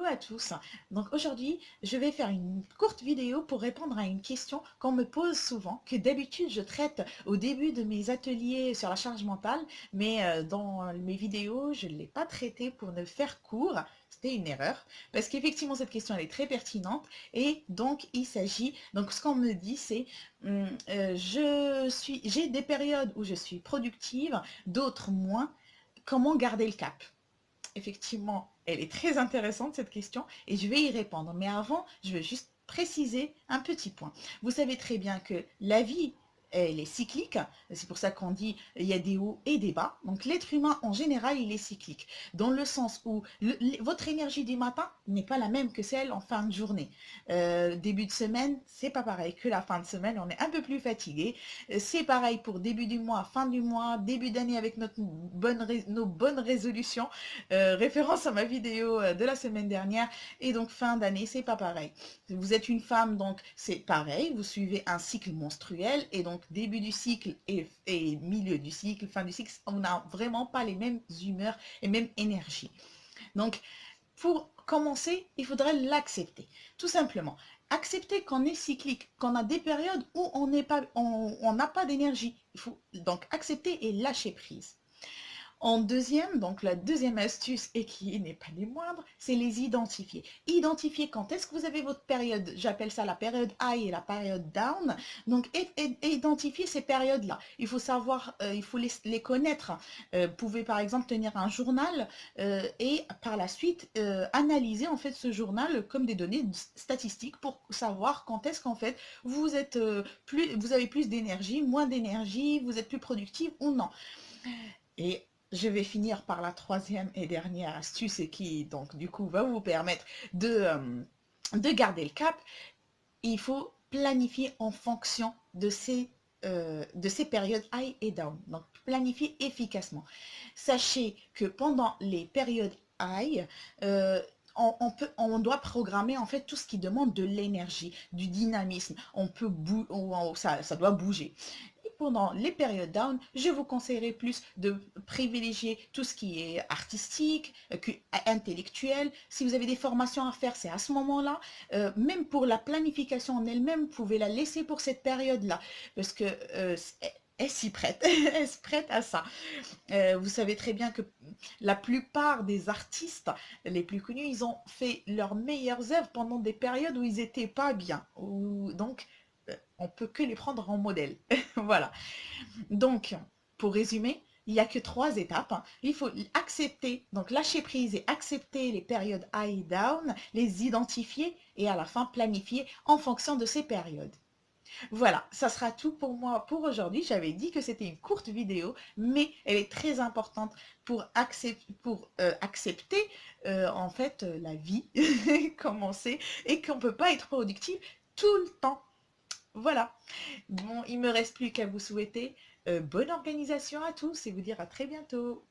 à tous. Donc aujourd'hui, je vais faire une courte vidéo pour répondre à une question qu'on me pose souvent, que d'habitude je traite au début de mes ateliers sur la charge mentale, mais dans mes vidéos, je ne l'ai pas traité pour ne faire court. C'était une erreur, parce qu'effectivement cette question elle est très pertinente et donc il s'agit, donc ce qu'on me dit c'est, j'ai des périodes où je suis productive, d'autres moins, comment garder le cap? Effectivement, elle est très intéressante cette question et je vais y répondre. Mais avant, je veux juste préciser un petit point. Vous savez très bien que la vie, elle est cyclique. C'est pour ça qu'on dit il y a des hauts et des bas. Donc l'être humain en général, il est cyclique. Dans le sens où votre énergie du matin n'est pas la même que celle en fin de journée. Début de semaine, c'est pas pareil que la fin de semaine. On est un peu plus fatigué. C'est pareil pour début du mois, fin du mois, début d'année avec nos bonnes résolutions. Référence à ma vidéo de la semaine dernière. Et donc fin d'année, c'est pas pareil. Vous êtes une femme, donc c'est pareil. Vous suivez un cycle menstruel. Et donc début du cycle et milieu du cycle, fin du cycle, on n'a vraiment pas les mêmes humeurs et mêmes énergies. Donc pour commencer, il faudrait l'accepter. Tout simplement. Accepter qu'on est cyclique, qu'on a des périodes où on n'a pas d'énergie. Il faut donc accepter et lâcher prise. En deuxième, donc la deuxième astuce, et qui n'est pas des moindres, c'est les identifier. Identifier quand est-ce que vous avez votre période, j'appelle ça la période high et la période down. Donc, identifier ces périodes-là. Il faut savoir, il faut les connaître. Vous pouvez par exemple tenir un journal et par la suite analyser en fait ce journal comme des données statistiques pour savoir quand est-ce qu'en fait vous êtes vous avez plus d'énergie, moins d'énergie, vous êtes plus productif ou non. Et je vais finir par la troisième et dernière astuce qui, donc, du coup, va vous permettre de garder le cap. Il faut planifier en fonction de ces périodes high et down. Donc, planifier efficacement. Sachez que pendant les périodes high, on doit programmer en fait tout ce qui demande de l'énergie, du dynamisme. Ça doit bouger. Et pendant les périodes down, je vous conseillerais plus de privilégier tout ce qui est artistique, intellectuel. Si vous avez des formations à faire, c'est à ce moment-là. Même pour la planification en elle-même, vous pouvez la laisser pour cette période-là. Parce que elle s'y prête, elle se prête à ça. Vous savez très bien que la plupart des artistes les plus connus, ils ont fait leurs meilleures œuvres pendant des périodes où ils n'étaient pas bien. Donc, on peut que les prendre en modèle. Voilà. Donc, pour résumer, il n'y a que trois étapes. Il faut accepter, donc lâcher prise et accepter les périodes high et down, les identifier et à la fin planifier en fonction de ces périodes. Voilà, ça sera tout pour moi pour aujourd'hui. J'avais dit que c'était une courte vidéo, mais elle est très importante pour accepter en fait la vie, commencer, et qu'on ne peut pas être productif tout le temps. Voilà. Bon, il me reste plus qu'à vous souhaiter bonne organisation à tous et vous dire à très bientôt.